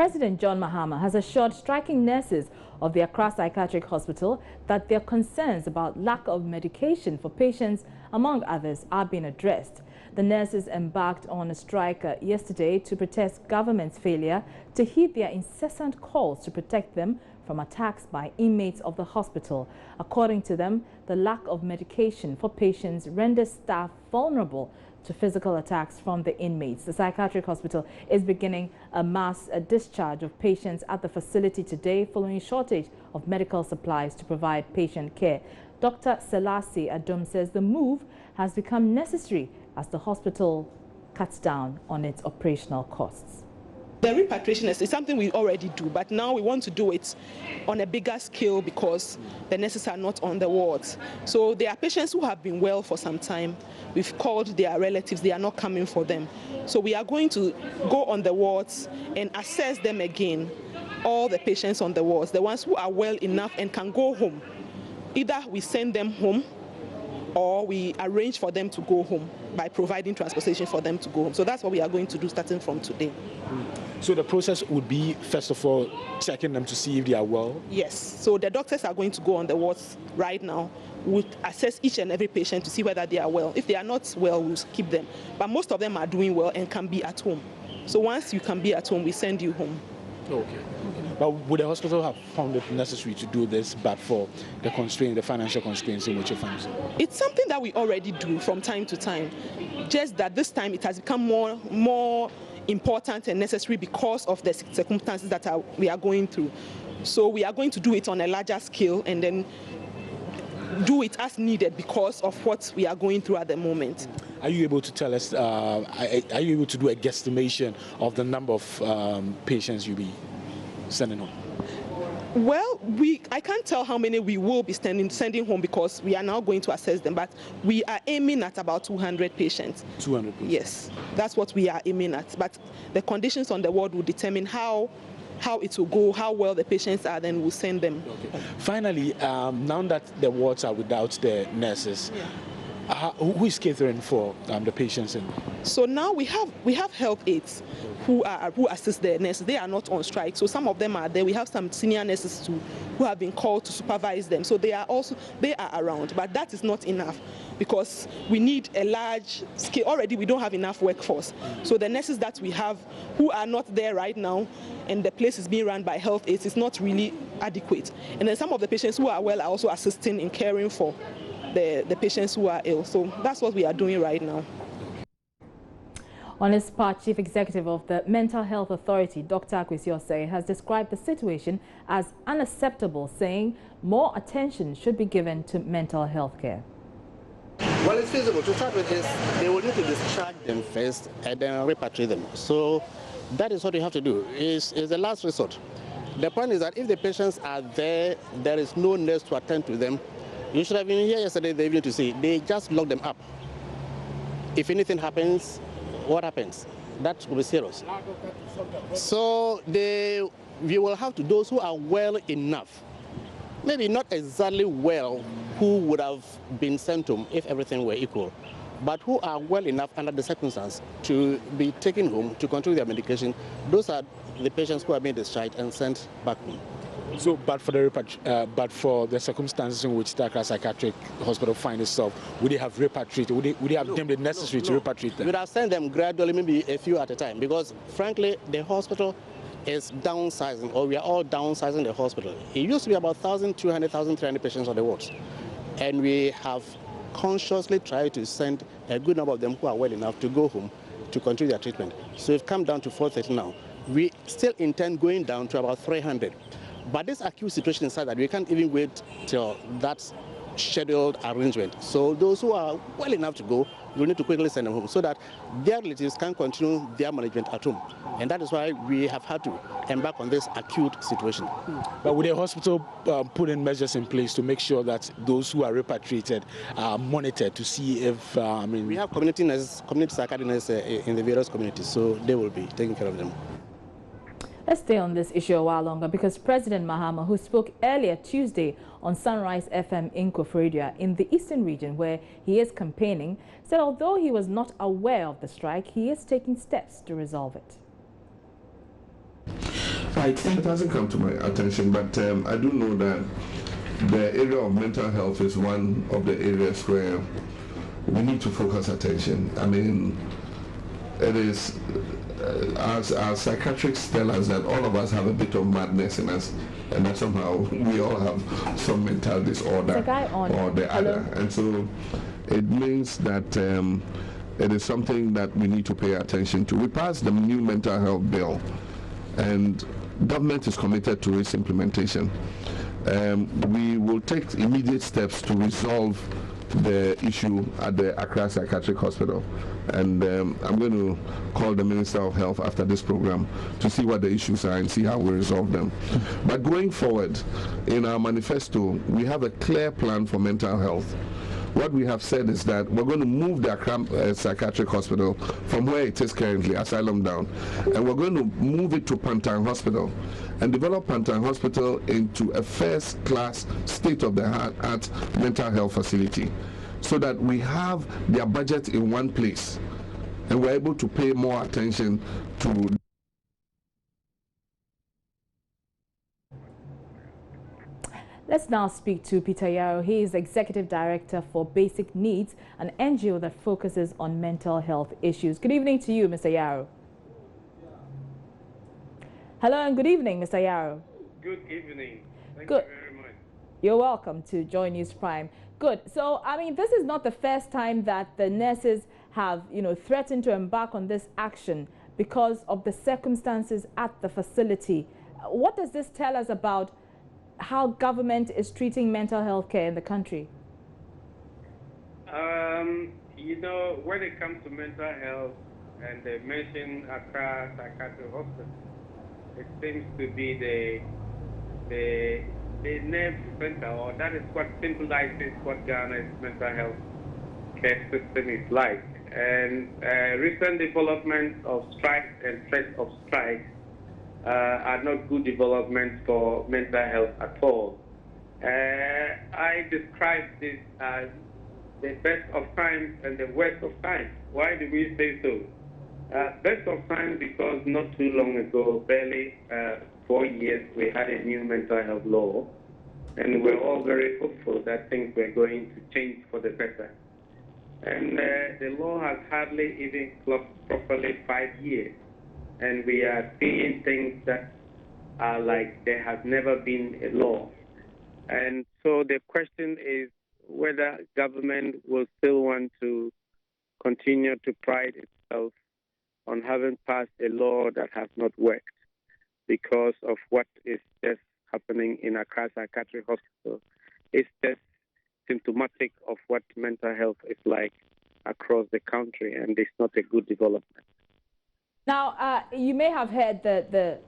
President John Mahama has assured striking nurses of the Accra Psychiatric Hospital that their concerns about lack of medication for patients, among others, are being addressed. The nurses embarked on a strike yesterday to protest government's failure to heed their incessant calls to protect them from attacks by inmates of the hospital. According to them, the lack of medication for patients renders staff vulnerable to physical attacks from the inmates. The psychiatric hospital is beginning a mass discharge of patients at the facility today following a shortage of medical supplies to provide patient care. Dr. Selassie Adom says the move has become necessary as the hospital cuts down on its operational costs. The repatriation is something we already do, but now we want to do it on a bigger scale because the nurses are not on the wards. So there are patients who have been well for some time. We've called their relatives, they are not coming for them. So we are going to go on the wards and assess them again, all the patients on the wards, the ones who are well enough and can go home. Either we send them home or we arrange for them to go home by providing transportation for them to go home. So that's what we are going to do starting from today. So the process would be, first of all, checking them to see if they are well? Yes. So the doctors are going to go on the wards right now. We'll assess each and every patient to see whether they are well. If they are not well, we'll keep them. But most of them are doing well and can be at home. So once you can be at home, we send you home. Okay. But would the hospital have found it necessary to do this, but for the constraints, the financial constraints in which you find it? It's something that we already do from time to time. Just that this time it has become more important and necessary because of the circumstances that we are going through. So we are going to do it on a larger scale and then do it as needed because of what we are going through at the moment. Are you able to tell us, are you able to do a guesstimation of the number of patients you'll be sending home? Well, I can't tell how many we will be sending home because we are now going to assess them, but we are aiming at about 200 patients. 200 patients? Yes, that's what we are aiming at. But the conditions on the ward will determine how it will go, how well the patients are, then we'll send them. Okay. Finally, now that the wards are without the nurses, who is catering for the patients? So now we have health aides who assist the nurses. They are not on strike, so some of them are there. We have some senior nurses too who have been called to supervise them. So they are around, but that is not enough because we need a large scale. Already we don't have enough workforce. So the nurses that we have who are not there right now, and the place is being run by health aides, is not really adequate. And then some of the patients who are well are also assisting in caring for the patients who are ill. So that's what we are doing right now. On his part, Chief Executive of the Mental Health Authority, Dr. Akwesi Osei, has described the situation as unacceptable, saying more attention should be given to mental health care. Well, it's feasible. To start with this, they will need to discharge them first and then repatriate them. So that is what you have to do. It's the last resort. The point is that if the patients are there, there is no nurse to attend to them. You should have been here yesterday evening to see. They just lock them up. If anything happens, what happens? That will be serious. So we will have to those who are well enough, maybe not exactly well, who would have been sent home if everything were equal, but who are well enough under the circumstance to be taken home to control their medication. Those are the patients who are being discharged and sent back home. So, but for the circumstances in which the Accra Psychiatric Hospital finds itself, would they have repatriated? Would they have deemed it necessary to repatriate them? We would have sent them gradually, maybe a few at a time, because frankly, the hospital is downsizing, or we are all downsizing the hospital. It used to be about 1,200, 1,300 patients on the wards, and we have consciously tried to send a good number of them who are well enough to go home to continue their treatment. So we've come down to 430 now. We still intend going down to about 300. But this acute situation is such that we can't even wait till that scheduled arrangement. So those who are well enough to go, we need to quickly send them home so that their relatives can continue their management at home. And that is why we have had to embark on this acute situation. But would the hospital put in measures in place to make sure that those who are repatriated are monitored to see if, We have community nurses, community psychiatrists in the various communities, so they will be taking care of them. Let's stay on this issue a while longer because President Mahama, who spoke earlier Tuesday on Sunrise FM in Koforidua in the eastern region where he is campaigning, said although he was not aware of the strike, he is taking steps to resolve it. It hasn't come to my attention, but I do know that the area of mental health is one of the areas where we need to focus attention. I mean, it is, as our psychiatrists tell us, that all of us have a bit of madness in us, and that somehow we all have some mental disorder or the other. And so it means that it is something that we need to pay attention to. We passed the new mental health bill, and government is committed to its implementation. We will take immediate steps to resolve the issue at the Accra Psychiatric Hospital, and I'm going to call the Minister of Health after this program to see what the issues are and see how we resolve them. But going forward, in our manifesto, we have a clear plan for mental health. What we have said is that we're going to move the Accra Psychiatric Hospital from where it is currently, Asylum down, and we're going to move it to Pantan Hospital and develop Pantan Hospital into a first-class, state-of-the-art mental health facility, so that we have their budget in one place and we're able to pay more attention to. Let's now speak to Peter Yaro. He is Executive Director for Basic Needs, an NGO that focuses on mental health issues. Good evening to you, Mr. Yaro. Hello and good evening, Mr. Yaro. Good evening. Thank you very much. You're welcome to Joy News Prime. Good. So, I mean, this is not the first time that the nurses have, threatened to embark on this action because of the circumstances at the facility. What does this tell us about how government is treating mental health care in the country? When it comes to mental health, and they mention Accra Psychiatric Hospital, it seems to be the nerve center, or that is what symbolizes what Ghana's mental health care system is like. And recent developments of strikes and threats of strikes are not good developments for mental health at all. I describe this as the best of times and the worst of times. Why do we say so? Best of times because not too long ago, barely 4 years, we had a new mental health law, and we're all very hopeful that things were going to change for the better. And the law has hardly even clocked properly 5 years. And we are seeing things that are like there has never been a law. And so the question is whether government will still want to continue to pride itself on having passed a law that has not worked because of what is just happening in Accra Psychiatric Hospital. It's just symptomatic of what mental health is like across the country, and it's not a good development. Now, you may have heard the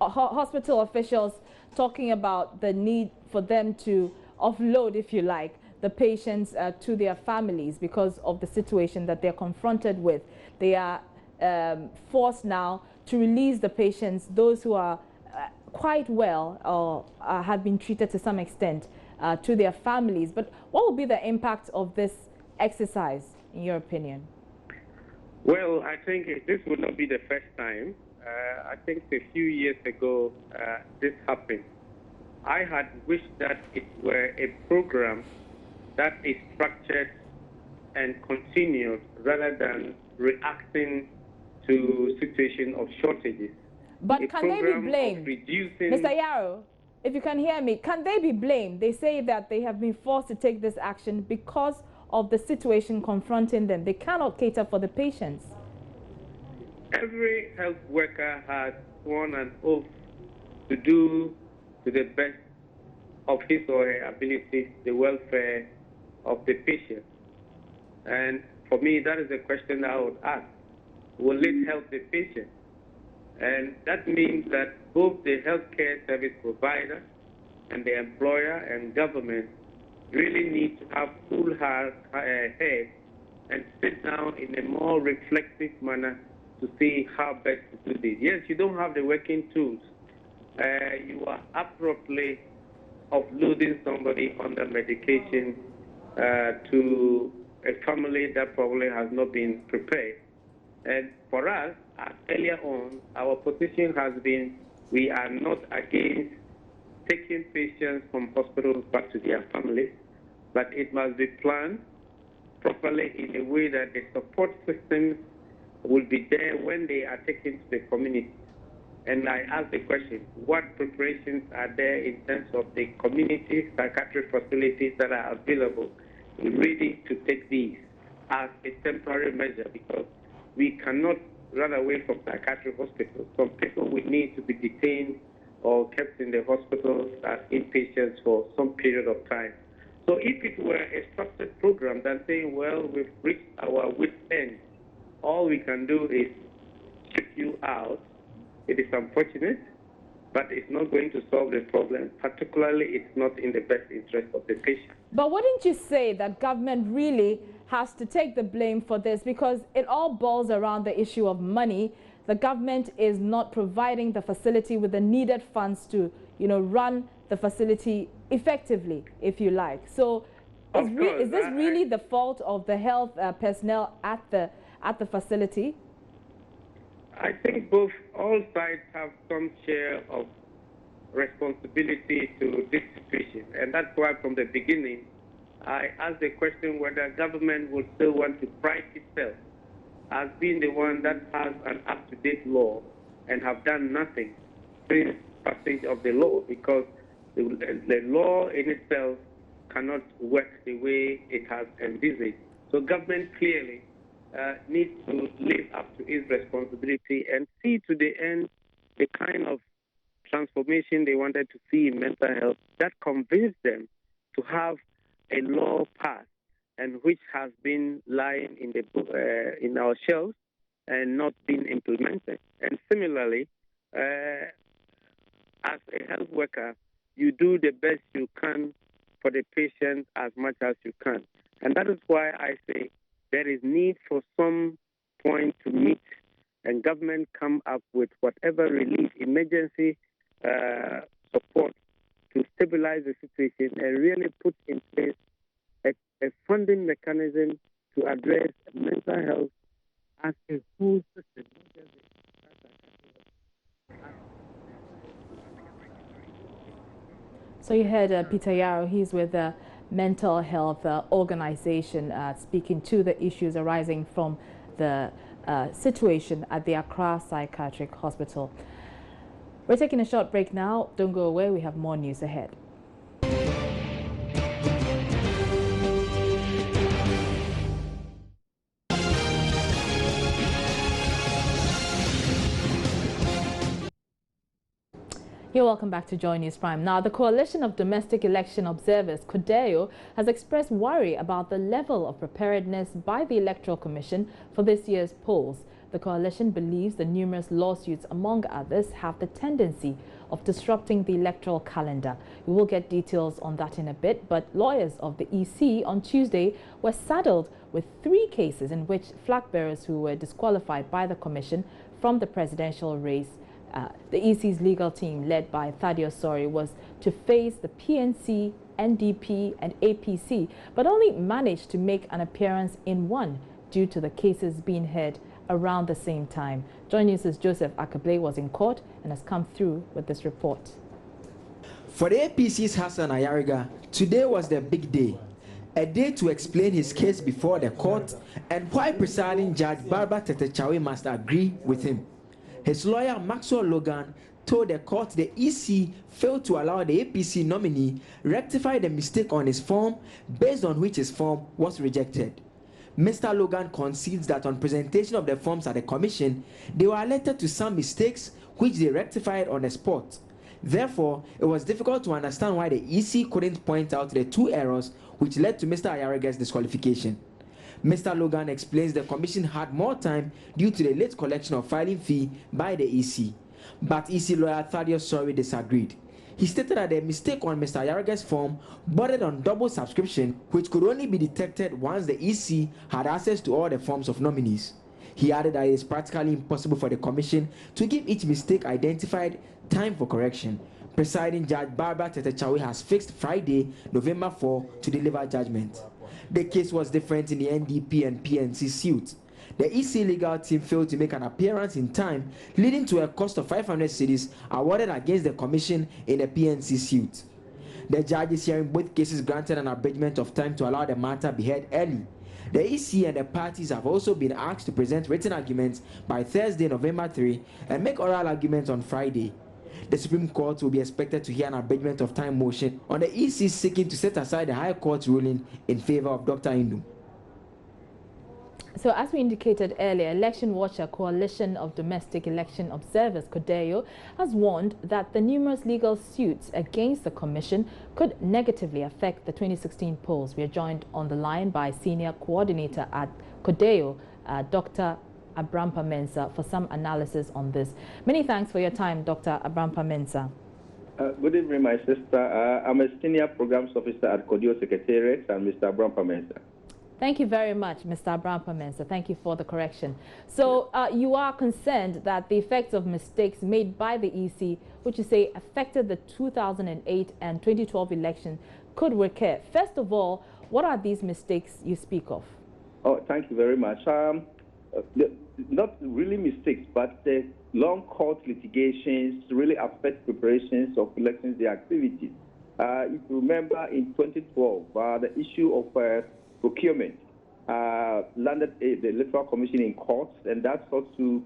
hospital officials talking about the need for them to offload, if you like, the patients to their families because of the situation that they're confronted with. They are forced now to release the patients, those who are quite well or have been treated to some extent, to their families. But what will be the impact of this exercise, in your opinion? Well, I think this will not be the first time. I think a few years ago this happened. I had wished that it were a program that is structured and continued rather than reacting to situation of shortages. But can they be blamed? Mr. Yaro, if you can hear me, can they be blamed? They say that they have been forced to take this action because of the situation confronting them. They cannot cater for the patients. Every health worker has sworn an oath to do to the best of his or her abilities the welfare of the patient. And for me, that is the question I would ask. Will it help the patient? And that means that both the healthcare service provider and the employer and government really need to have cool head and sit down in a more reflective manner to see how best to do this. Yes, you don't have the working tools. You are abruptly offloading somebody under medication to a family that probably has not been prepared. And for us, earlier on, our position has been We are not against taking patients from hospitals back to their families, but it must be planned properly in a way that the support systems will be there when they are taken to the community. And I ask the question, what preparations are there in terms of the community psychiatric facilities that are available ready to take these as a temporary measure, because we cannot run away from psychiatric hospitals. Some people will need to be detained or kept in the hospitals as inpatients for some period of time. So if it were a structured program than saying, well, we've reached our wit's end, all we can do is check you out, it is unfortunate, but it's not going to solve the problem. Particularly, it's not in the best interest of the patient. But wouldn't you say that government really has to take the blame for this, because it all boils around the issue of money? The government is not providing the facility with the needed funds to, run the facility effectively, if you like. So is this really the fault of the health personnel at the facility? I think all sides have some share of responsibility to this situation. And that's why from the beginning, I asked the question whether government would still want to pride itself as being the one that has an up-to-date law and have done nothing since passage of the law, because the law in itself cannot work the way it has envisaged. So government clearly needs to live up to its responsibility and see to the end the kind of transformation they wanted to see in mental health that convinced them to have a law passed and which has been lying in our shelves and not been implemented. And similarly, as a health worker, you do the best you can for the patient as much as you can. And that is why I say there is need for some point to meet and government come up with whatever relief, emergency support to stabilize the situation and really put in place a funding mechanism to address mental health as a whole system. So you heard Peter Yarrow. He's with the mental health organization speaking to the issues arising from the situation at the Accra Psychiatric Hospital. We're taking a short break now. Don't go away. We have more news ahead. You're welcome back to Joy News Prime. Now, the Coalition of Domestic Election Observers, CODEO, has expressed worry about the level of preparedness by the Electoral Commission for this year's polls. The coalition believes the numerous lawsuits, among others, have the tendency of disrupting the electoral calendar. We will get details on that in a bit, but lawyers of the EC on Tuesday were saddled with 3 cases in which flag bearers who were disqualified by the commission from the presidential race. The EC's legal team, led by Thaddeus Sori, was to face the PNC, NDP and APC, but only managed to make an appearance in one due to the cases being heard around the same time. Joy News' Joseph Akable was in court and has come through with this report. For the APC's Hassan Ayariga, today was the big day. A day to explain his case before the court and why presiding judge Barbara Tetechawe must agree with him. His lawyer Maxwell Logan told the court the EC failed to allow the APC nominee rectify the mistake on his form based on which his form was rejected. Mr. Logan concedes that on presentation of the forms at the commission, they were alerted to some mistakes which they rectified on the spot. Therefore, it was difficult to understand why the EC couldn't point out the 2 errors which led to Mr. Ayariga's disqualification. Mr. Logan explains the commission had more time due to the late collection of filing fee by the EC. But EC lawyer Thaddeus Sori disagreed. He stated that the mistake on Mr. Ayariga's form bordered on double subscription, which could only be detected once the EC had access to all the forms of nominees. He added that it is practically impossible for the commission to give each mistake identified time for correction. Presiding Judge Barbara Tetechawe has fixed Friday, November 4, to deliver judgment. The case was different in the NDP and PNC suit. The EC legal team failed to make an appearance in time, leading to a cost of 500 cedis awarded against the commission in the PNC suit. The judges hearing both cases granted an abridgment of time to allow the matter be heard early. The EC and the parties have also been asked to present written arguments by Thursday, November 3, and make oral arguments on Friday. The Supreme Court will be expected to hear an abridgment of time motion on the EC seeking to set aside the High Court's ruling in favor of Dr. Indu. So, as we indicated earlier, Election Watcher Coalition of Domestic Election Observers, CODEO, has warned that the numerous legal suits against the Commission could negatively affect the 2016 polls. We are joined on the line by Senior Coordinator at CODEO, Dr. Abrampa Mensah, for some analysis on this. Many thanks for your time, Dr. Abrampa Mensah. Good evening, my sister. I'm a Senior Programs Officer at CODEO Secretariat, and Mr. Abrampa Mensah. Thank you very much, Mr. Abrampa Mensah. Thank you for the correction. So you are concerned that the effects of mistakes made by the EC, which you say affected the 2008 and 2012 election, could recur. First of all, what are these mistakes you speak of? Oh, thank you very much. Not really mistakes, but the long court litigations really affect preparations of elections, the activities. If you remember, in 2012, the issue of procurement landed the Electoral Commission in courts, and that sought to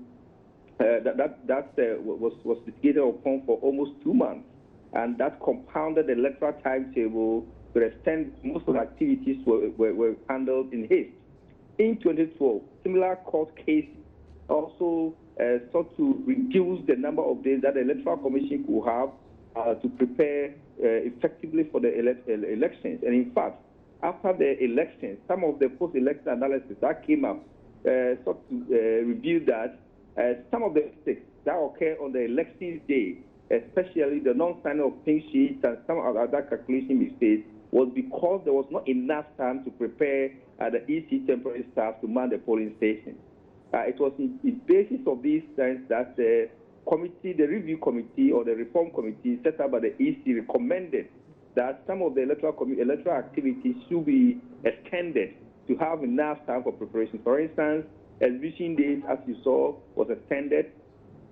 was litigated upon for almost 2 months, and that compounded the electoral timetable to the extent most of the activities were handled in haste. In 2012, similar court case also sought to reduce the number of days that the Electoral Commission could have to prepare effectively for the elections, and in fact, after the election, some of the post-election analysis that came up sought to reveal that some of the mistakes that occur on the election day, especially the non-signing of pink sheets and some other calculation mistakes, was because there was not enough time to prepare the EC temporary staff to man the polling station. It was in basis of these things that the committee, the review committee or the reform committee set up by the EC recommended that some of the electoral activities should be extended to have enough time for preparation. For instance, exhibition days, as you saw, was extended,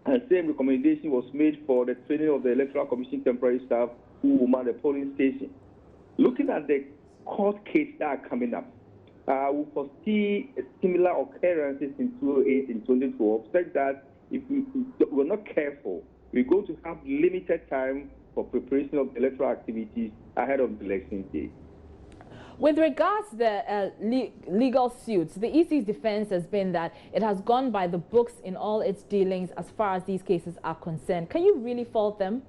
and same recommendation was made for the training of the Electoral Commission temporary staff who will man the polling station. Looking at the court case that are coming up, we foresee similar occurrences in 2008 and 2012, such that if we're not careful, we're going to have limited time for preparation of electoral activities ahead of the election day. With regards to the legal suits, the EC's defense has been that it has gone by the books in all its dealings as far as these cases are concerned. Can you really fault them?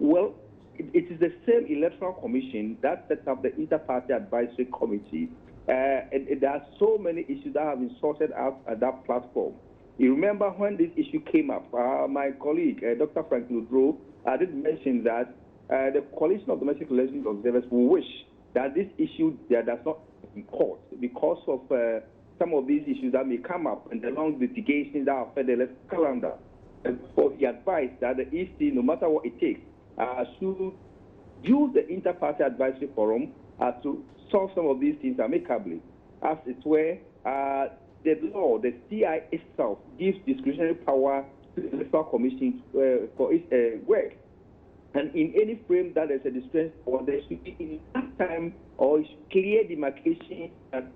Well, it is the same Electoral Commission that set up the Inter-Party Advisory Committee. And there are so many issues that have been sorted out at that platform. You remember when this issue came up, my colleague, Dr. Frank Ludrow, did mention that the Coalition of Domestic Relations Observers will wish that this issue does not in court because of some of these issues that may come up and the long litigations that affect the electoral calendar. And so he advised that the EC, no matter what it takes, should use the Inter-Party Advisory Forum to solve some of these things amicably. As it were, the law, the CI itself, gives discretionary power to the Electoral Commission for its work. And in any frame that there's a discretionary power, there should be enough time or clear demarcation and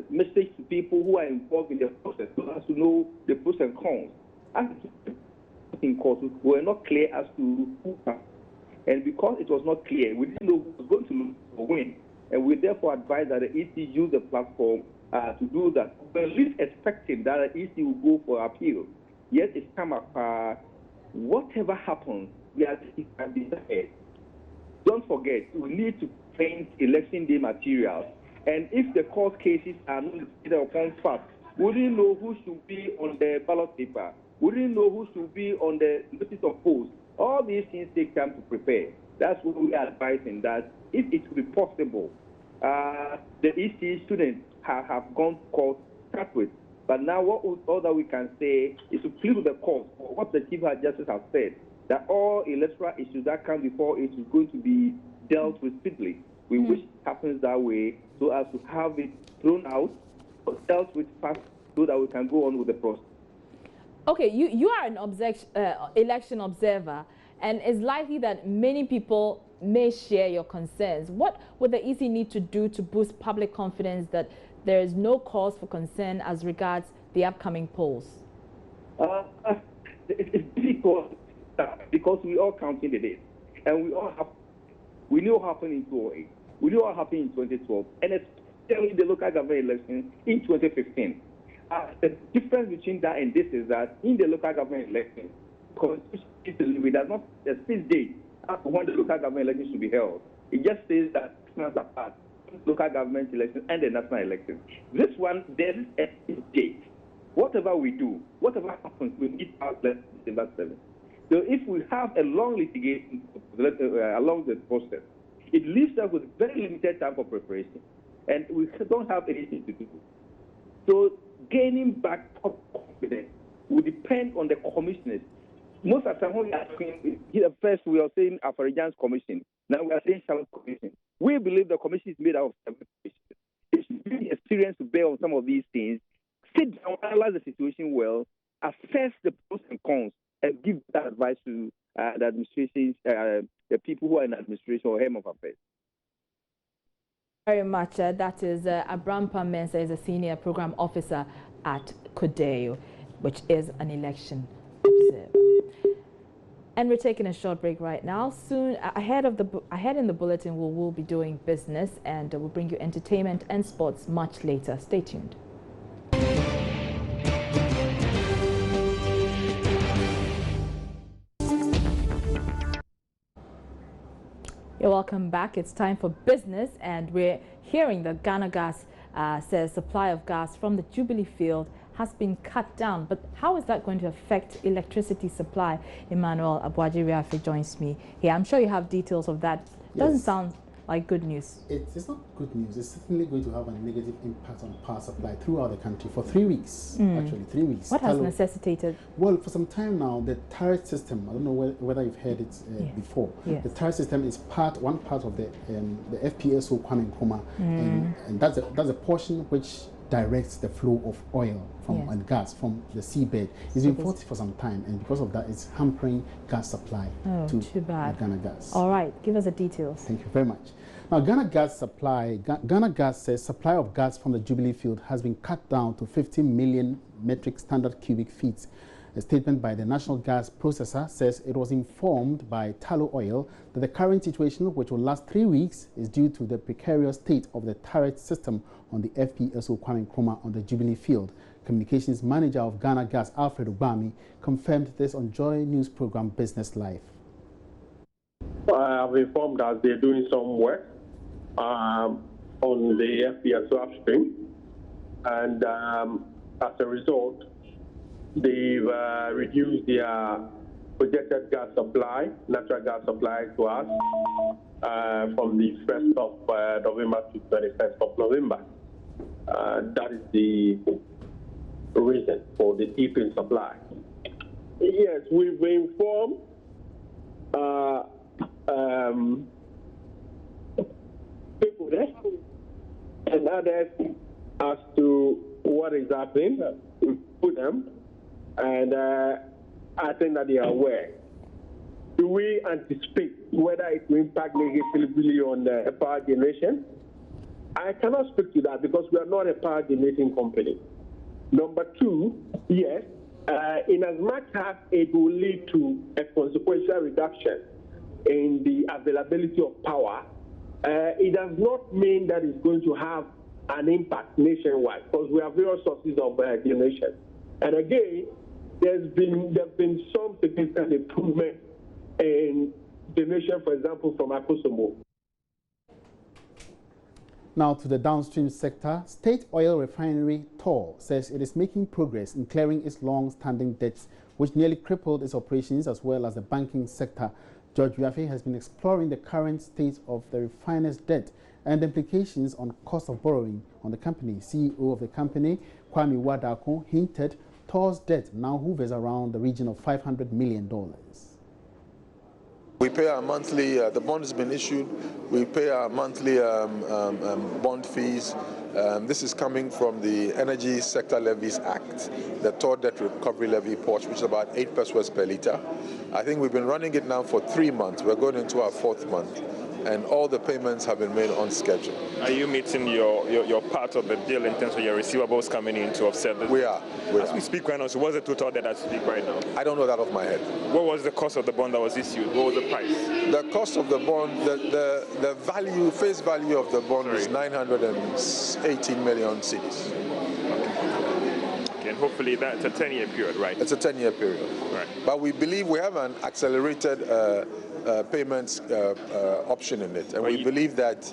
message to people who are involved in the process so as to know the pros and cons. As in court, we were not clear as to who can. And because it was not clear, we didn't know who was going to win. And we therefore advised that the EC use the platform to do that. We're at least expecting that the EC will go for appeal. Yet it's come up, whatever happens, we are taking ahead. Don't forget, we need to print election day materials. And if the court cases are not considered upon facts, we didn't know who should be on the ballot paper. We didn't know who should be on the notice of post. All these things take time to prepare. That's what we are advising, that if it would be possible, the EC students have gone to court to start with. But now all that we can say is to plead with the court for what the Chief Justice has said, that all electoral issues that come before it is going to be dealt with speedily. We wish it happens that way so as to have it thrown out dealt with fast so that we can go on with the process. Okay, you are an election observer, and it's likely that many people may share your concerns. What would the EC need to do to boost public confidence that there is no cause for concern as regards the upcoming polls? It's difficult because we all counting the days, and we knew what happened in 2008, we knew what happened in 2012, and especially the local government election in 2015. The difference between that and this is that in the local government election, it does not specific date as to when the local government election should be held. It just says that 6 months apart, local government election and the national election. This one, there is a date. Whatever we do, whatever happens, we need to have December 7th. So if we have a long litigation along the process, it leaves us with very limited time for preparation, and we don't have anything to do. So gaining back confidence will depend on the commissioners. Most of the time, when we are saying, first we are saying Afarijan's commission, now we are saying Charlotte's commission. We believe the commission is made out of 7 commissioners. It should be experienced to bear on some of these things, sit down, analyze the situation well, assess the pros and cons, and give that advice to the administration, the people who are in administration or helm of affairs. Very much. That is Abrampa Mensah, is a senior program officer at Kodeo, which is an election observer. And we're taking a short break right now. Soon, ahead in the bulletin, we'll be doing business, and we'll bring you entertainment and sports much later. Stay tuned. You're welcome back. It's time for business, and we're hearing that Ghana Gas says supply of gas from the Jubilee field has been cut down. But how is that going to affect electricity supply? Emmanuel Abuaji-Riafe joins me here. I'm sure you have details of that. Yes. Doesn't sound like good news. It's not good news. It's certainly going to have a negative impact on power supply throughout the country for 3 weeks. Actually, 3 weeks. What has necessitated? Well, for some time now, the tariff system, I don't know whether you've heard it before. Yes. The tariff system is one part of the FPSO Kwame Nkrumah, and that's a portion which directs the flow of oil and gas from the seabed. It's been faulty for some time, and because of that, it's hampering gas supply to Ghana Gas. All right, give us the details. Thank you very much. Now, Ghana Gas says supply of gas from the Jubilee field has been cut down to 50 million metric standard cubic feet. A statement by the national gas processor says it was informed by Tullow Oil that the current situation, which will last 3 weeks, is due to the precarious state of the turret system on the FPSO Kwame Nkrumah on the Jubilee field. Communications manager of Ghana Gas, Alfred Obami, confirmed this on Joy News program Business Live. I have informed us they're doing some work on the FPSO upstream, and as a result, they've reduced their projected gas supply, natural gas supply to us from the 1st of November to 21st of November. That is the reason for the dip in supply. Yes, we've informed people there and others as to what is happening to them, and I think that they are aware. Do we anticipate whether it will impact negatively on the power generation? I cannot speak to that because we are not a power generating company. Number two, yes, in as much as it will lead to a consequential reduction in the availability of power, it does not mean that it's going to have an impact nationwide because we have various sources of generation. And again, there have been some significant improvement in generation, for example, from Akosomo. Now to the downstream sector, State Oil Refinery Toll says it is making progress in clearing its long-standing debts, which nearly crippled its operations as well as the banking sector. George Riafe has been exploring the current state of the refiner's debt and the implications on cost of borrowing on the company. CEO of the company, Kwame Wadako, hinted Toll's debt now hovers around the region of $500 million. We pay our monthly, the bond has been issued, we pay our monthly bond fees. This is coming from the Energy Sector Levies Act, the Tort Debt Recovery Levy portion, which is about 8 pesos per litre. I think we've been running it now for 3 months. We're going into our 4th month, and all the payments have been made on schedule. Are you meeting your part of the deal in terms of your receivables coming in to offset this? We are. As we speak right now, so what's the total debt as we speak right now? I don't know that off my head. What was the cost of the bond that was issued? What was the price? The cost of the bond, the value, face value of the bond is 918 million cedis. Okay, and hopefully that's a 10-year period, right? It's a 10-year period. Right. But we believe we have an accelerated payments option in it, and we believe that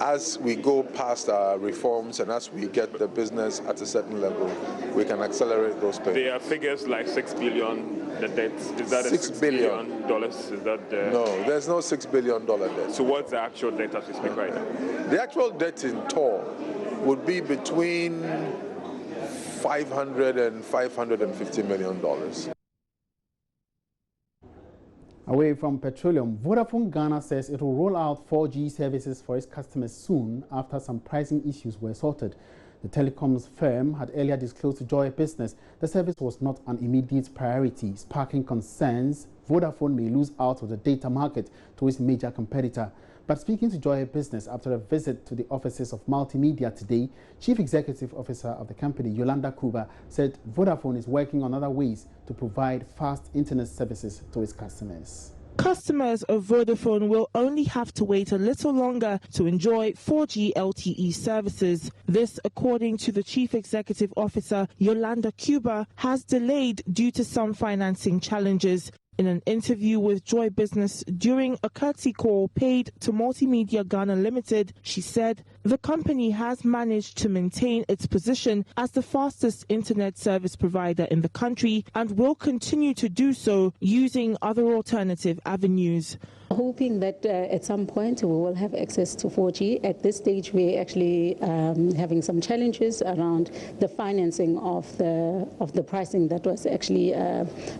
as we go past our reforms and as we get the business at a certain level, we can accelerate those payments. There are figures like $6 billion, the debt. Is that $6 billion? Is that the... No, there's no $6 billion debt. So what's the actual debt as we speak right now? The actual debt in TOR would be between $500 and $550 million. Away from petroleum, Vodafone Ghana says it will roll out 4G services for its customers soon after some pricing issues were sorted. The telecoms firm had earlier disclosed to Joy Business the service was not an immediate priority, sparking concerns Vodafone may lose out of the data market to its major competitor. But speaking to Joy Business after a visit to the offices of Multimedia today, Chief Executive Officer of the company, Yolanda Kuba, said Vodafone is working on other ways to provide fast internet services to its customers. Customers of Vodafone will only have to wait a little longer to enjoy 4G LTE services. This, according to the Chief Executive Officer, Yolanda Kuba, has delayed due to some financing challenges. In an interview with Joy Business during a courtesy call paid to Multimedia Ghana Limited, she said the company has managed to maintain its position as the fastest internet service provider in the country and will continue to do so using other alternative avenues. Hoping that at some point we will have access to 4G. At this stage, we're actually having some challenges around the financing of the pricing that was actually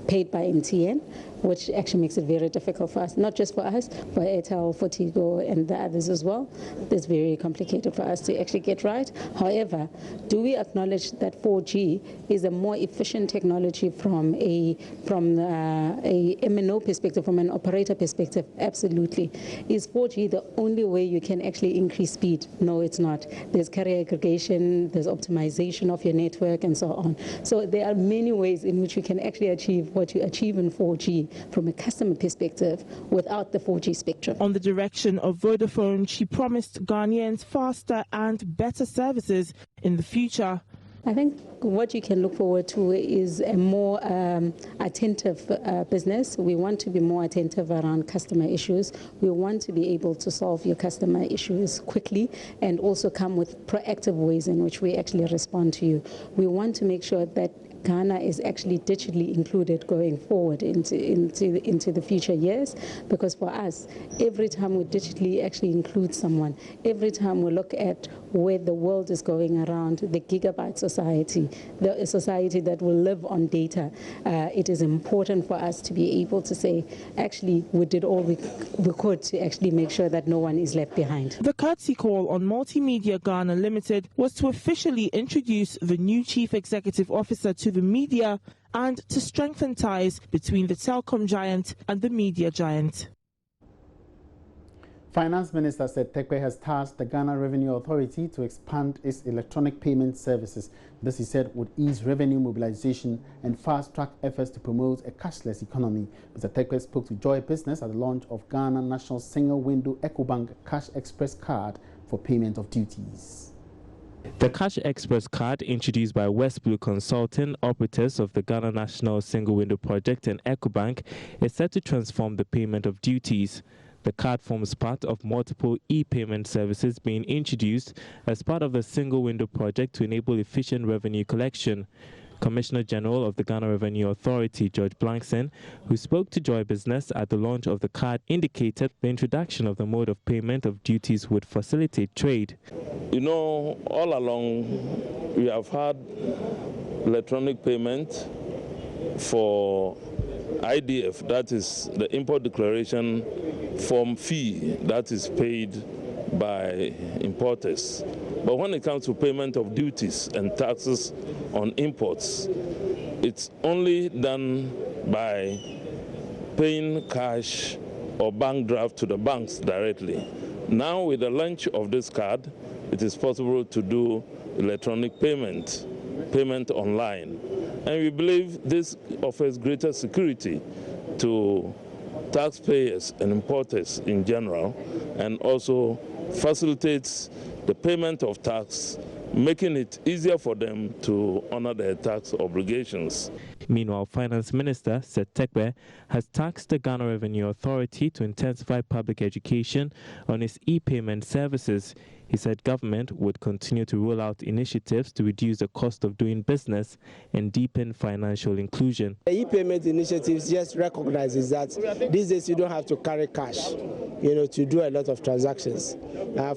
paid by MTN, which actually makes it very difficult for us, not just for us, for Airtel, for Tigo, and the others as well. It's very complicated for us to actually get right. However, do we acknowledge that 4G is a more efficient technology from a MNO perspective, from an operator perspective? Absolutely. Is 4G the only way you can actually increase speed? No, it's not. There's carrier aggregation, there's optimization of your network, and so on. So there are many ways in which you can actually achieve what you achieve in 4G from a customer perspective without the 4G spectrum. On the direction of Vodafone, she promised Ghanaians faster and better services in the future. I think what you can look forward to is a more attentive business. We want to be more attentive around customer issues. We want to be able to solve your customer issues quickly and also come with proactive ways in which we actually respond to you. We want to make sure that Ghana is actually digitally included going forward into the future years, because for us, every time we digitally actually include someone, every time we look at where the world is going around, the gigabyte society, the society that will live on data, it is important for us to be able to say, actually, we did all we could to actually make sure that no one is left behind. The courtesy call on Multimedia Ghana Limited was to officially introduce the new Chief Executive Officer to the media and to strengthen ties between the telecom giant and the media giant. Finance Minister said Tekwe has tasked the Ghana Revenue Authority to expand its electronic payment services. This, he said, would ease revenue mobilization and fast-track efforts to promote a cashless economy. Mr. Tekwe spoke to Joy Business at the launch of Ghana National Single Window EcoBank Cash Express card for payment of duties. The Cash Express card, introduced by West Blue Consulting, operators of the Ghana National Single Window Project and EcoBank, is set to transform the payment of duties. The card forms part of multiple e-payment services being introduced as part of the Single Window Project to enable efficient revenue collection. Commissioner General of the Ghana Revenue Authority, George Blankson, who spoke to Joy Business at the launch of the card, indicated the introduction of the mode of payment of duties would facilitate trade. You know, all along we have had electronic payment for IDF, that is the import declaration form fee that is paid by importers. But when it comes to payment of duties and taxes on imports, it's only done by paying cash or bank draft to the banks directly. Now, with the launch of this card, it is possible to do electronic payment online. And we believe this offers greater security to taxpayers and importers in general, and also facilitates the payment of tax, making it easier for them to honor their tax obligations. Meanwhile, Finance Minister Seth Terkper has tasked the Ghana Revenue Authority to intensify public education on its e-payment services. He said government would continue to roll out initiatives to reduce the cost of doing business and deepen financial inclusion. The e-payment initiatives just recognizes that these days you don't have to carry cash, to do a lot of transactions.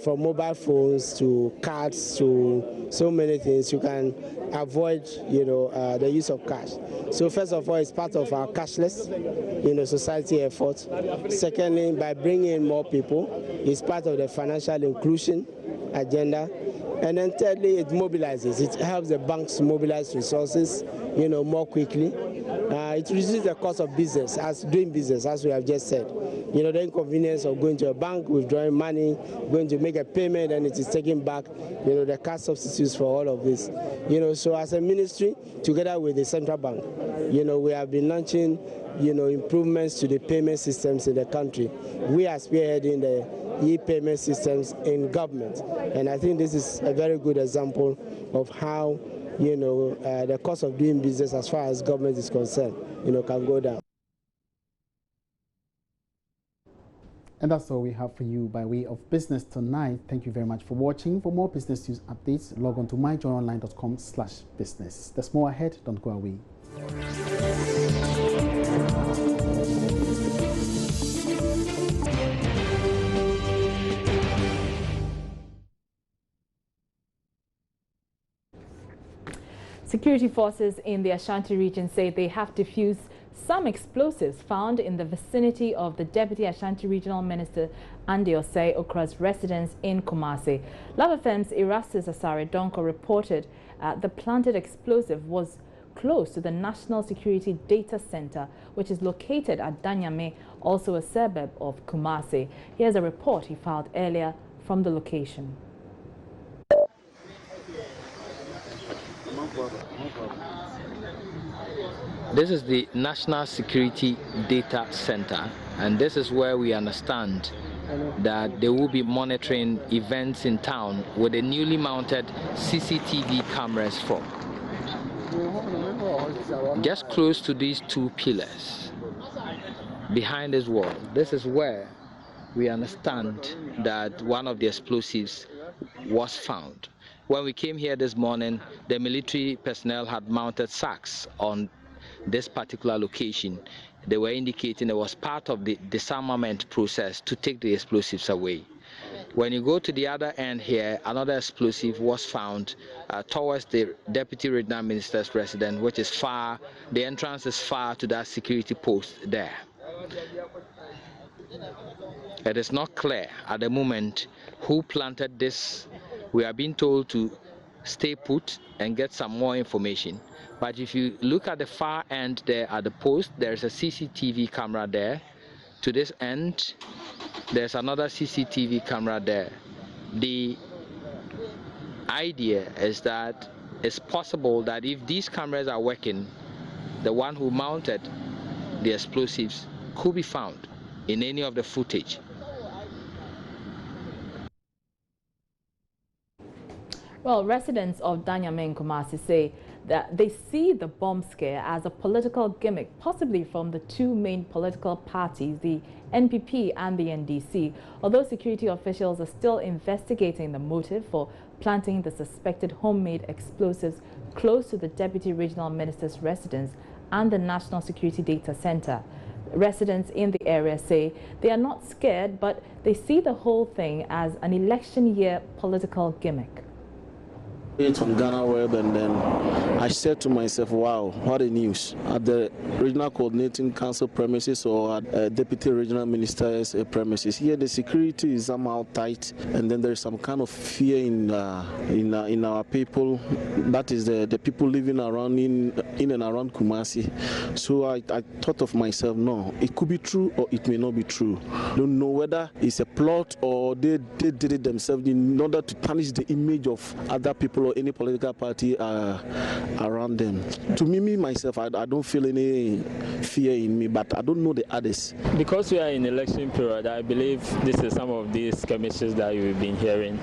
From mobile phones to cards to so many things, you can avoid, the use of cash. So first of all, it's part of our cashless, society effort. Secondly, by bringing in more people, it's part of the financial inclusion agenda. And then thirdly, it mobilizes. It helps the banks mobilize resources, more quickly. It reduces the cost of business, doing business, as we have just said. The inconvenience of going to a bank, withdrawing money, going to make a payment, and it is taken back, the cash substitutes for all of this. So as a ministry, together with the central bank, we have been launching, improvements to the payment systems in the country. We are spearheading the e-payment systems in government. And I think this is a very good example of how, the cost of doing business as far as government is concerned, can go down. And that's all we have for you by way of business tonight. Thank you very much for watching. For more business news updates, log on to myjoyonline.com/business. There's more ahead. Don't go away. Security forces in the Ashanti region say they have defused some explosives found in the vicinity of the Deputy Ashanti Regional Minister Andy Osei Okra's residence in Kumasi. Love FM's Erastus Asare Donko reported the planted explosive was close to the National Security Data Center, which is located at Danyame, also a suburb of Kumasi. Here's a report he filed earlier from the location. This is the National Security Data Center, and this is where we understand that they will be monitoring events in town with the newly mounted CCTV cameras from. Just close to these two pillars, behind this wall, this is where we understand that one of the explosives was found. When we came here this morning, the military personnel had mounted sacks on this particular location. They were indicating it was part of the disarmament process to take the explosives away. When you go to the other end here, another explosive was found towards the Deputy Regional Minister's residence, which is far, the entrance is far to that security post there. It is not clear at the moment who planted this. We are being told to stay put and get some more information. But if you look at the far end there at the post, there's a CCTV camera there. To this end, there's another CCTV camera there. The idea is that it's possible that if these cameras are working, the one who mounted the explosives could be found in any of the footage. Well, residents of Danyame in Kumasi say that they see the bomb scare as a political gimmick, possibly from the two main political parties, the NPP and the NDC, although security officials are still investigating the motive for planting the suspected homemade explosives close to the Deputy Regional Minister's residence and the National Security Data Center. Residents in the area say they are not scared, but they see the whole thing as an election year political gimmick. It's on Ghana Web, and then I said to myself, wow, what a news. At the regional coordinating council premises or at deputy regional minister's premises, here the security is somehow tight, and then there's some kind of fear in our people. That is the people living around in and around Kumasi. So I thought of myself, no, it could be true or it may not be true. I don't know whether it's a plot or they did it themselves in order to tarnish the image of other people or any political party around them. To me myself, I don't feel any fear in me, but I don't know the others. Because we are in election period, I believe this is some of these skirmishes that you've been hearing.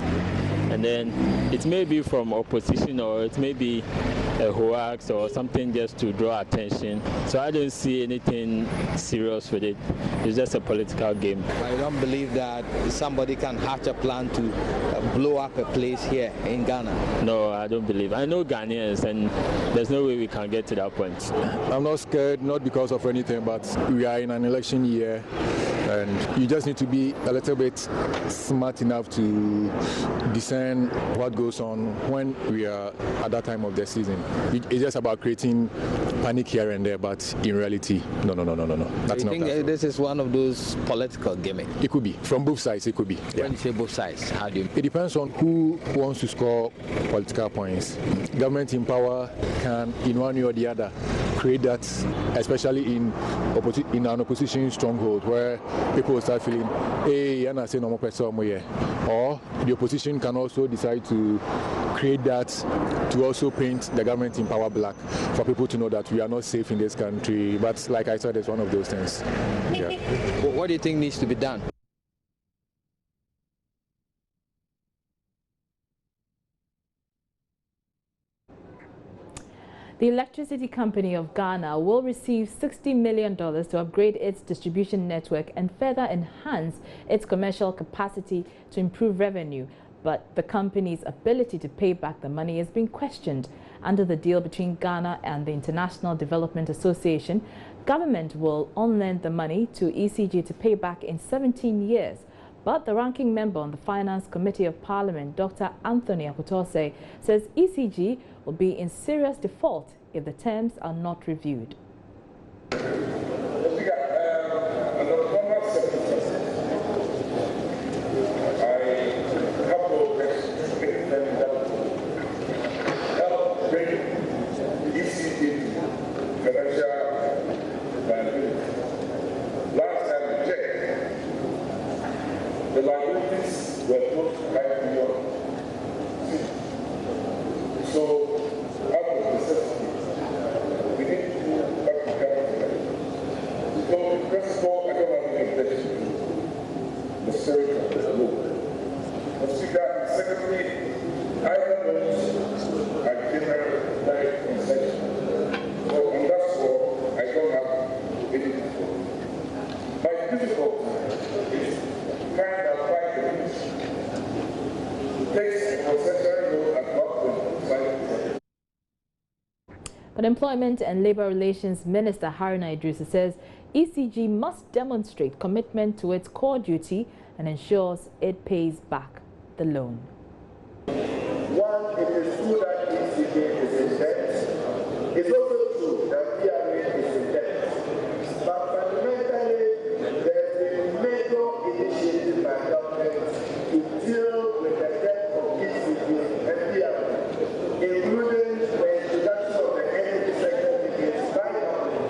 And then it may be from opposition or it may be a hoax or something just to draw attention. So I don't see anything serious with it. It's just a political game. I don't believe that somebody can hatch a plan to blow up a place here in Ghana. No, I don't believe. I know Ghanaians, and there's no way we can get to that point. I'm not scared, not because of anything, but we are in an election year, and you just need to be a little bit smart enough to discern what goes on when we are at that time of the season. It's just about creating panic here and there, but in reality, no. That's not. You think this is one of those political gimmicks? It could be. From both sides, it could be. Yeah. When you say both sides, how do you? It depends on who wants to score political points. Government in power can, in one way or the other, create that, especially in an opposition stronghold where people will start feeling, hey, I'm not saying no more person here. Or the opposition can also decide to create that to also paint the government in power black for people to know that we are not safe in this country. But like I said, it's one of those things. Yeah. What do you think needs to be done? The Electricity Company of Ghana will receive $60 million to upgrade its distribution network and further enhance its commercial capacity to improve revenue. But the company's ability to pay back the money is being questioned. Under the deal between Ghana and the International Development Association, government will on-lend the money to ECG to pay back in 17 years. But the ranking member on the Finance Committee of Parliament, Dr. Anthony Akutose, says ECG will be in serious default if the terms are not reviewed. The liabilities were close to 5 million. So, out of necessity, we need to do back to capital. So, first of all, I don't have any objection to the spirit of the law. But Speaker, secondly, either those are general direct concession. So, on that score, I don't have any difficulty. My difficulty is kind of quite the takes a concessionary role at what the But Employment and Labour Relations Minister Haruna Idrissa says ECG must demonstrate commitment to its core duty and ensures it pays back the loan. One, it is true that ECG is in debt. It's also true that PRA is in debt. But fundamentally, there's been major initiative by government to deal with the debt of ECG and PRA, including the introduction of the energy sector tickets by government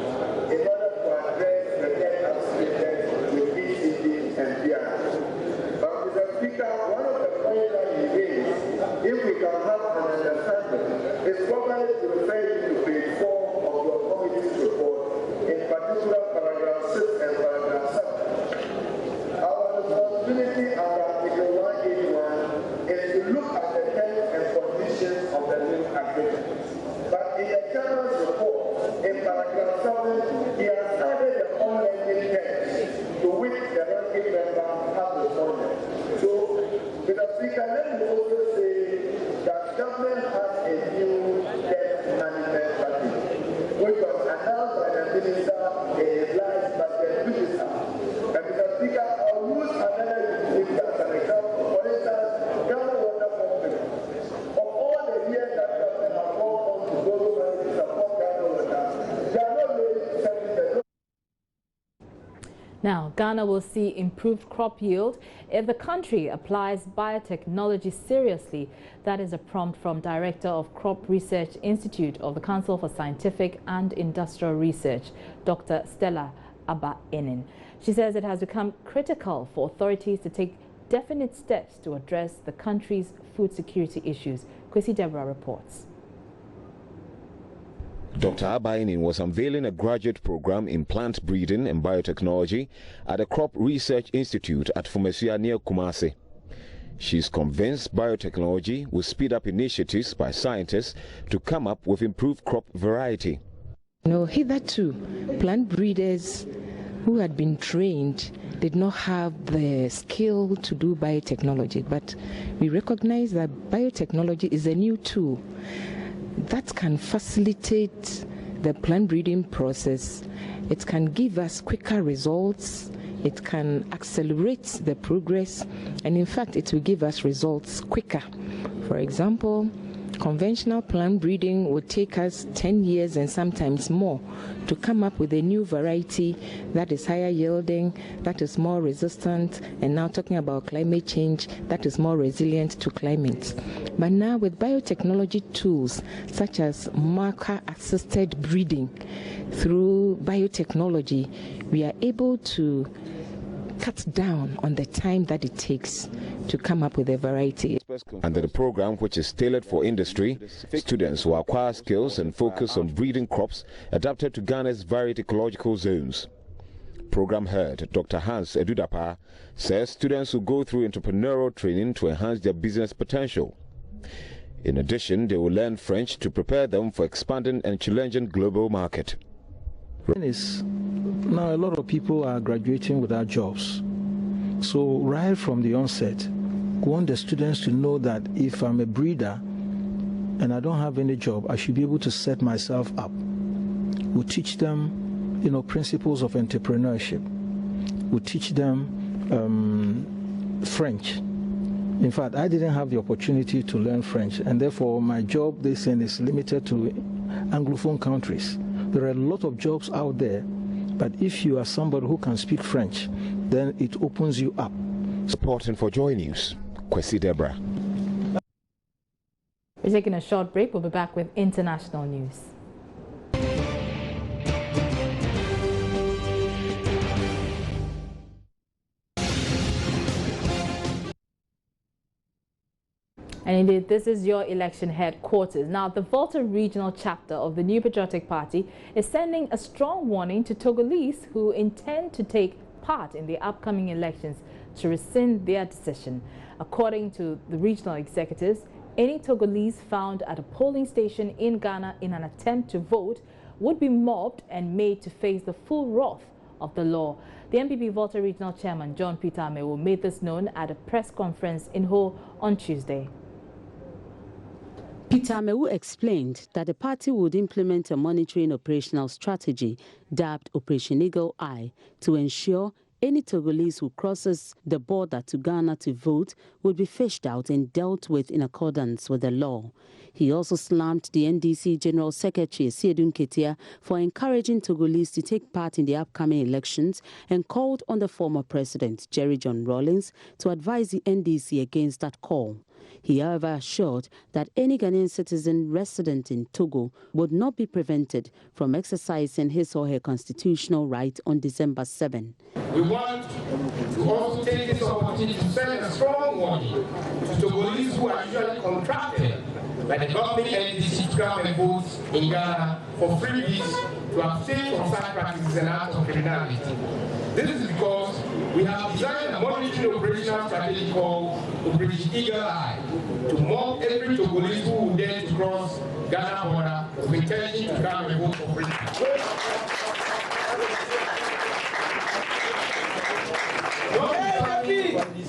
in order to address the debt associated with ECG and PRA. But Mr. Speaker, one of the points that he raised, if we can have an understanding, is probably to refer you to page 4 of your committee's report, in particular paragraph 6 and paragraph 7. Our responsibility under Article 181 is to look at the terms and conditions of the new agreement. But in the chairman's report, in paragraph 7, he has added the on-lending terms to which the ranking member has responded. So, Mr. Speaker, let me also say that government has a new debt management strategy, which was announced by the minister in his last budget minister. And Mr. Speaker, I'll use another utility as an example. For instance, Ghana Water Company. Of all the years Now, Ghana will see improved crop yield if the country applies biotechnology seriously. That is a prompt from Director of Crop Research Institute of the Council for Scientific and Industrial Research, Dr. Stella Abba-Enin. She says it has become critical for authorities to take definite steps to address the country's food security issues. Kwesi Deborah reports. Dr. Abba-Enin was unveiling a graduate program in plant breeding and biotechnology at the Crop Research Institute at Fumesia near Kumasi. She's convinced biotechnology will speed up initiatives by scientists to come up with improved crop variety. Hitherto, plant breeders who had been trained did not have the skill to do biotechnology, but we recognize that biotechnology is a new tool that can facilitate the plant breeding process. It can give us quicker results, it can accelerate the progress, and in fact it will give us results quicker. For example, conventional plant breeding would take us 10 years and sometimes more to come up with a new variety that is higher yielding, that is more resistant, and now talking about climate change, that is more resilient to climate. But now with biotechnology tools such as marker-assisted breeding through biotechnology, we are able to cut down on the time that it takes to come up with a variety. Under the program, which is tailored for industry, students will acquire skills and focus on breeding crops adapted to Ghana's varied ecological zones. Program head Dr. Hans Edudapa says students will go through entrepreneurial training to enhance their business potential. In addition, they will learn French to prepare them for expanding and challenging global market. Now a lot of people are graduating without jobs. So right from the onset, we want the students to know that if I'm a breeder and I don't have any job, I should be able to set myself up. We teach them, principles of entrepreneurship. We teach them French. In fact, I didn't have the opportunity to learn French, and therefore my job, they say, is limited to Anglophone countries. There are a lot of jobs out there, but if you are somebody who can speak French, then it opens you up. Reporting for Joy News, Kwesi Deborah. We're taking a short break. We'll be back with international news. And indeed, this is your election headquarters. Now, the Volta regional chapter of the New Patriotic Party is sending a strong warning to Togolese who intend to take part in the upcoming elections to rescind their decision. According to the regional executives, any Togolese found at a polling station in Ghana in an attempt to vote would be mobbed and made to face the full wrath of the law. The MPP Volta regional chairman, John Peter Amewo, made this known at a press conference in Ho on Tuesday. Peter Amewo explained that the party would implement a monitoring operational strategy dubbed Operation Eagle Eye to ensure any Togolese who crosses the border to Ghana to vote would be fished out and dealt with in accordance with the law. He also slammed the NDC General Secretary Siedun Ketia for encouraging Togolese to take part in the upcoming elections and called on the former president, Jerry John Rawlings, to advise the NDC against that call. He, however, assured that any Ghanaian citizen resident in Togo would not be prevented from exercising his or her constitutional right on December 7. We want to also take this opportunity to send a strong warning to Togolese who are usually contracted by the government NDC to come and vote in Ghana for freebies to abstain from such practices and acts of criminality. This is because we have designed a monitoring operational strategy called Operation Eagle Eye to mob every Togolese who would dare to cross Ghana border with intention to come and vote for free.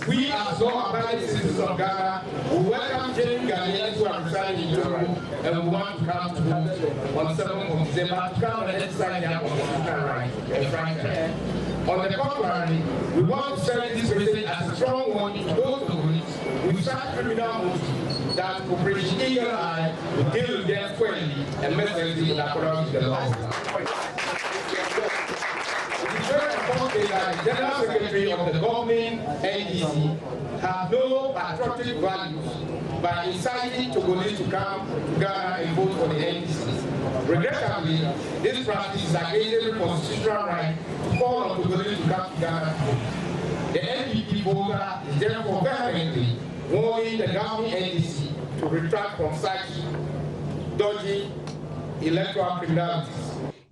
We as law-abiding citizens of Ghana, we welcome genuine Ghanaians who are residing in Togo and we want to come to vote on 7th of December to come and exercise their constitutional right and franchise. On the contrary, we want to send this message as a strong warning to those Togolese with such criminal motives that Operation Eagle Eye will deal with them squarely and mercilessly in accordance with the law. It is very important is that the General Secretary of the government, NDC, have no patriotic values by inciting Togolese to come to Ghana and vote for the NDC. Regrettably, this practice is against every constitutional right to call on Togolese to come to Ghana to vote. The NPP voter is therefore vehemently warning the governing NDC to retract from such dodgy electoral criminalities.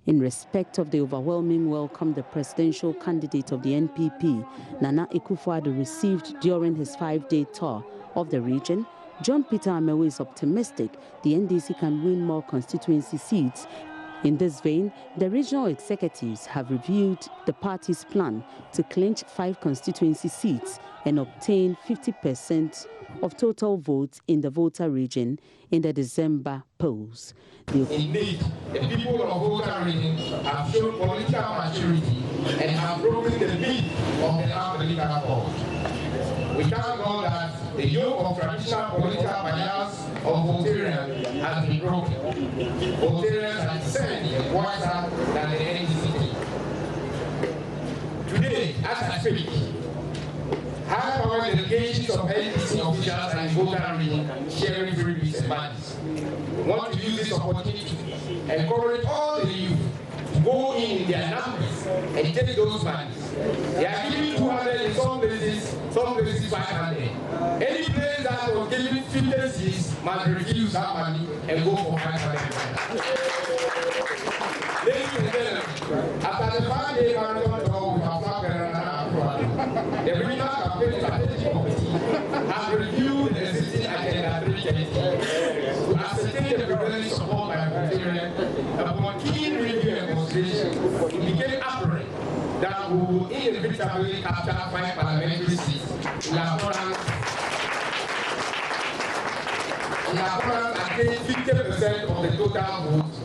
In respect of the overwhelming welcome the presidential candidate of the NPP, Nana Akufo-Addo, received during his 5-day tour of the region, John Peter Amewo is optimistic the NDC can win more constituency seats. In this vein, the regional executives have reviewed the party's plan to clinch 5 constituency seats and obtain 50% of total votes in the voter region in the December polls. Indeed, the people of voter region have shown political maturity and have broken the myth of the African code. We thank God that the yoke of traditional political bias of Votarians has been broken. Votarians are descending wiser than the NDC. Today, as I speak, high-powered delegations of NDC officials and voter region sharing freebies and badges. We want to use this opportunity to encourage all the youth to go in their numbers and take those badges. They are giving 200 in some places 500. Any place that was giving 50 seats must refuse that money and go for 500. Ladies and gentlemen, after the 5-day marathon tour with our the regional campaign strategy committee has reviewed the existing agenda 330 to ascertain the prevailing support by Votarians. Upon keen review and consideration, it became apparent that we will inevitably capture 5 parliamentary seats in accordance against 50% of the total votes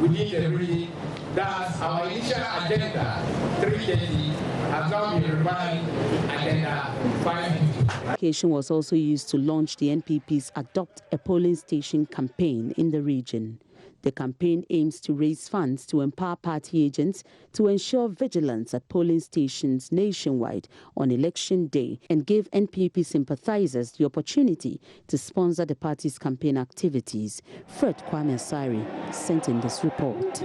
within the region. Thus, our initial agenda 330 has now been revised agenda 550. Occasion was also used to launch the NPP's Adopt a Polling Station campaign in the region. The campaign aims to raise funds to empower party agents to ensure vigilance at polling stations nationwide on election day and give NPP sympathizers the opportunity to sponsor the party's campaign activities. Fred Kwame Asari sent in this report.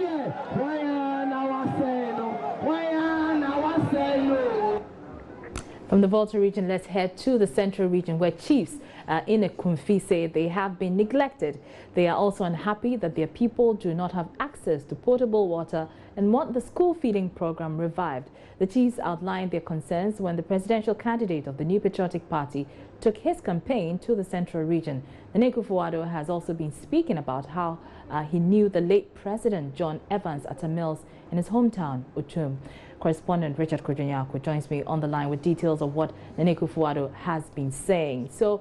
From the Volta region, let's head to the Central region, where chiefs in Kumasi say they have been neglected. They are also unhappy that their people do not have access to potable water and want the school feeding program revived. The chiefs outlined their concerns when the presidential candidate of the New Patriotic Party took his campaign to the Central region. Nana Akufo-Addo has also been speaking about how he knew the late President John Evans at a mills in his hometown, Utum. Correspondent Richard Kojonyako joins me on the line with details of what Nana Akufo-Addo has been saying. So,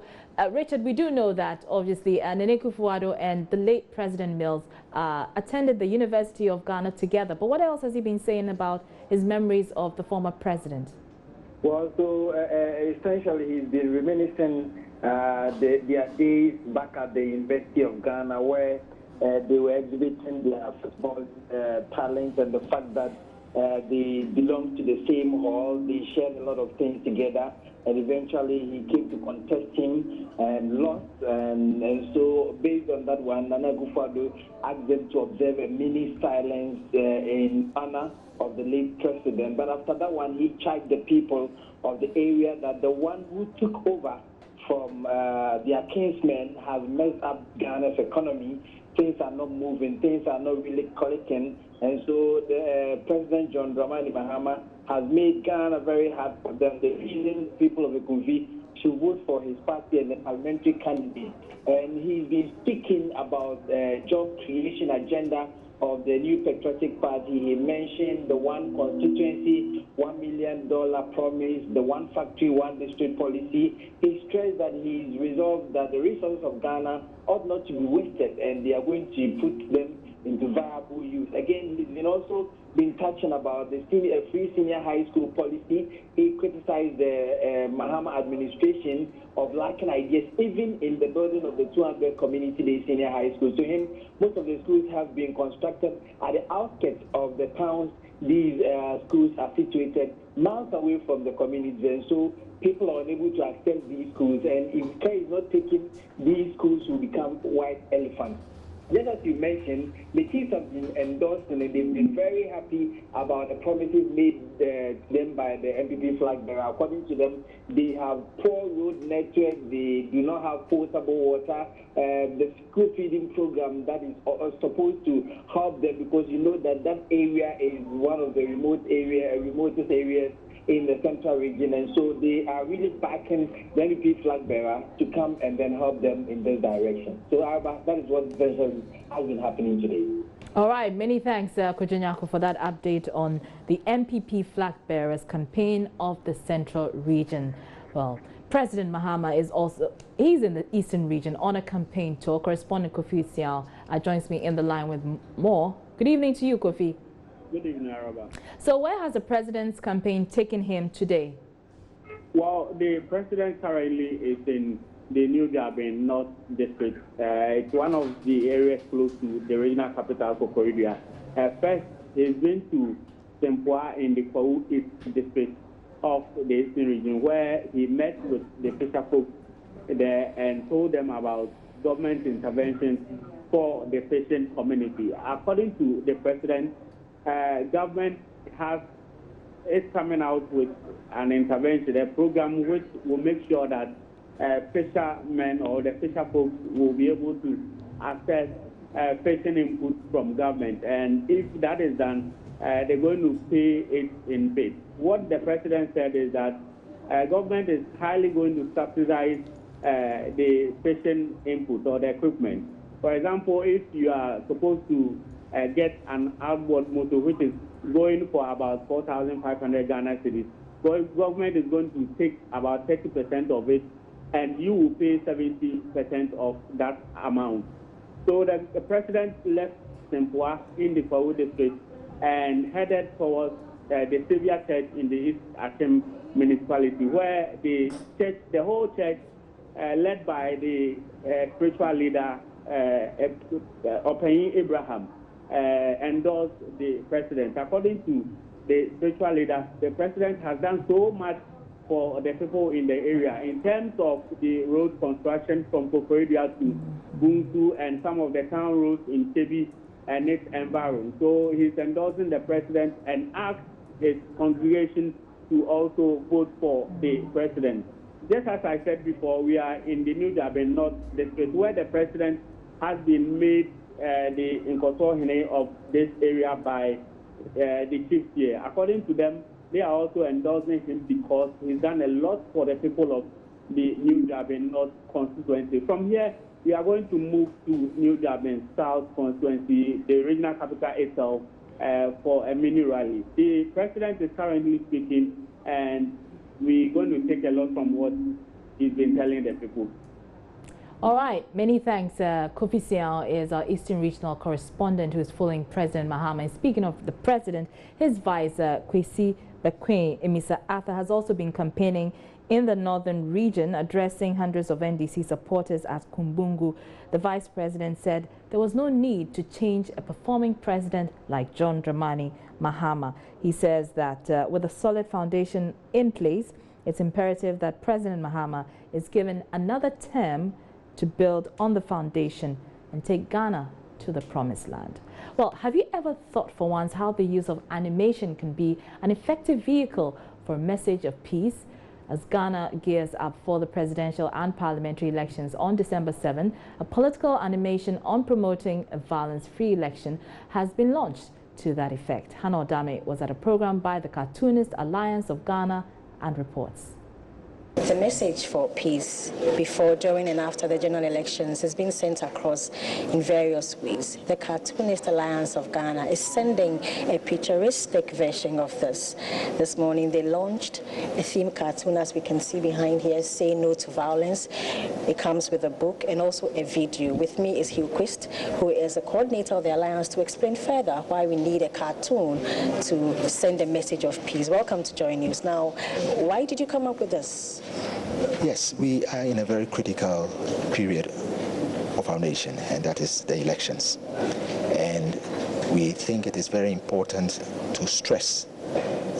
Richard, we do know that obviously Nana Akufo-Addo and the late President Mills attended the University of Ghana together. But what else has he been saying about his memories of the former president? Well, so essentially he's been reminiscing their days back at the University of Ghana, where they were exhibiting their football talents, and the fact that they belonged to the same hall. They shared a lot of things together, and eventually he came to contest him and lost. And so based on that one, Nana Akufo-Addo asked them to observe a mini silence in honor of the late president. But after that one, he charged the people of the area that the one who took over from their kinsmen has messed up Ghana's economy. Things are not moving, things are not really clicking. And so the President John Dramani Mahama has made Ghana very hard for them. The reason people of Kumasi should vote for his party and the parliamentary candidate. And he's been speaking about the job creation agenda of the New Patriotic Party. He mentioned the one constituency, $1 million promise, the one factory, one district policy. He stressed that he's resolved that the resources of Ghana ought not to be wasted, and they are going to put them into viable use. Again, he's been also been touching about the free senior high school policy. He criticized the Mahama administration of lacking ideas, even in the building of the 200 community-day senior high school. To him, most of the schools have been constructed at the outskirts of the towns these schools are situated miles away from the communities, and so people are unable to access these schools. And if care is not taken, these schools will become white elephants. Just as you mentioned, the chiefs have been endorsed and they've been very happy about the promises made to them by the MPP flag bearer. According to them, they have poor road network, they do not have potable water. The school feeding program that is supposed to help them, because you know that that area is one of the remotest areas in the central region, and so they are really backing the NDP flag bearer to come and then help them in this direction. So that is what has been happening today. All right, many thanks, Kojanyako, for that update on the MPP flag bearers campaign of the central region. Well, President Mahama he's in the eastern region on a campaign tour. Correspondent Kofi Siao joins me in the line with more. Good evening to you, Kofi. Good evening, Araba. So where has the president's campaign taken him today? Well, the president currently is in the New Jabin North District. It's one of the areas close to the regional capital, Kokoridua. First, he's been to Sempua in the Kwau East District of the Eastern region, where he met with the fisher folk there and told them about government interventions for the fishing community. According to the president, government is coming out with an intervention, a program which will make sure that fishermen or the fisher folks will be able to access fishing input from government. And if that is done, they're going to pay it in bid. What the president said is that government is highly going to subsidize the fishing input or the equipment. For example, if you are supposed to get an outboard motor which is going for about 4,500 Ghana cedis, government is going to take about 30% of it, and you will pay 70% of that amount. So the president left Sempua in the Kwau district and headed towards the Savior Church in the East Akim municipality, where the whole church, led by the spiritual leader Opayin Abraham, endorsed the president. According to the spiritual leader, the president has done so much for the people in the area in terms of the road construction from Kokoridua to Buntu and some of the town roads in Tebi and its environment. So he's endorsing the president and asked his congregation to also vote for the president. Just as I said before, we are in the New Jabin North District, where the president has been made the Inkosohine of this area by the chiefs here. According to them, they are also endorsing him because he's done a lot for the people of the New Jabin North constituency. From here, we are going to move to New Jabin South constituency, the regional capital itself, for a mini rally. The president is currently speaking, and we're going to take a lot from what he's been telling the people. All right, many thanks. Kofi Siao is our Eastern Regional Correspondent who is following President Mahama. And speaking of the President, his vice, Kwesi Bekwai Emisa Arthur, has also been campaigning in the northern region, addressing hundreds of NDC supporters at Kumbungu. The Vice President said there was no need to change a performing president like John Dramani Mahama. He says that with a solid foundation in place, it's imperative that President Mahama is given another term to build on the foundation and take Ghana to the promised land. Well, have you ever thought for once how the use of animation can be an effective vehicle for a message of peace? As Ghana gears up for the presidential and parliamentary elections on December 7, a political animation on promoting a violence-free election has been launched to that effect. Hannah Odame was at a program by the Cartoonist Alliance of Ghana and reports. The message for peace before, during and after the general elections has been sent across in various ways. The Cartoonist Alliance of Ghana is sending a picturesque version of this. This morning they launched a theme cartoon, as we can see behind here, Say No to Violence. It comes with a book and also a video. With me is Hugh Quist, who is the coordinator of the Alliance, to explain further why we need a cartoon to send a message of peace. Welcome to Joy News. Now, why did you come up with this? Yes, we are in a very critical period of our nation, and that is the elections. And we think it is very important to stress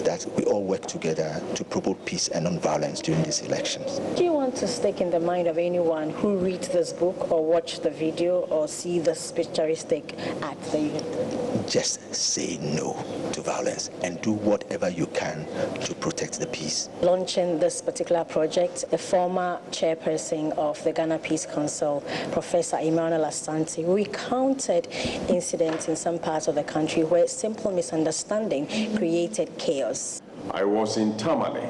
that we all work together to promote peace and non-violence during these elections. Do you want to stick in the mind of anyone who reads this book or watch the video or see this picturistic at the event? Just say no to violence and do whatever you can to protect the peace. Launching this particular project, the former chairperson of the Ghana Peace Council, Professor Emmanuel Asante, recounted incidents in some parts of the country where simple misunderstanding created chaos. I was in Tamale,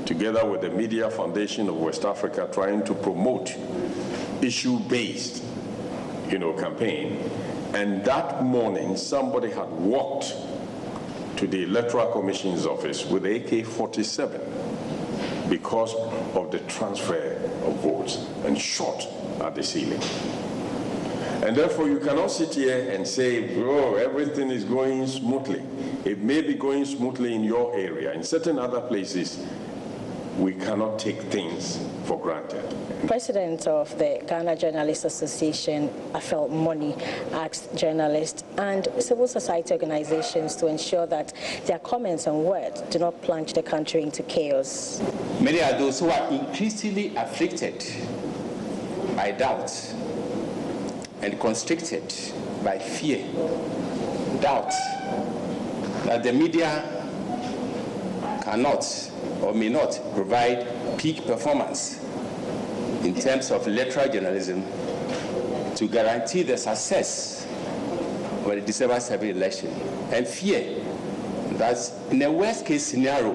together with the Media Foundation of West Africa, trying to promote issue-based, campaign. And that morning, somebody had walked to the Electoral Commission's office with AK-47 because of the transfer of votes and shot at the ceiling. And therefore, you cannot sit here and say, bro, everything is going smoothly. It may be going smoothly in your area. In certain other places, we cannot take things for granted. President of the Ghana Journalists Association, Afel Moni, asked journalists and civil society organizations to ensure that their comments and words do not plunge the country into chaos. Many are those who are increasingly afflicted by doubt and constricted by fear, doubt that the media cannot or may not provide peak performance in terms of electoral journalism to guarantee the success of the December 7 election, and fear that in a worst case scenario,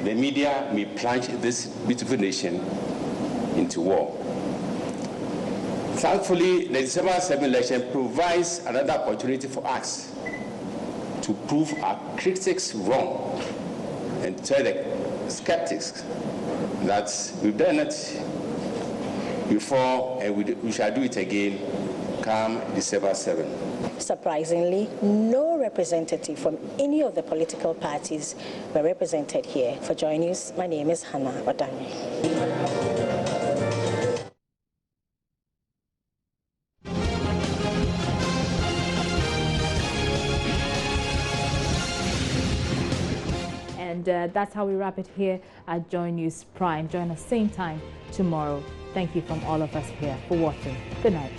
the media may plunge this beautiful nation into war. Thankfully, the December 7 election provides another opportunity for us to prove our critics wrong and tell the skeptics that we've done it before and we shall do it again come December 7. Surprisingly, no representative from any of the political parties were represented here. For Joy News, my name is Hannah Odani. And that's how we wrap it here at Joy News Prime. Join us same time tomorrow. Thank you from all of us here for watching. Good night.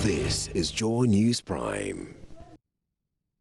This is Joy News Prime.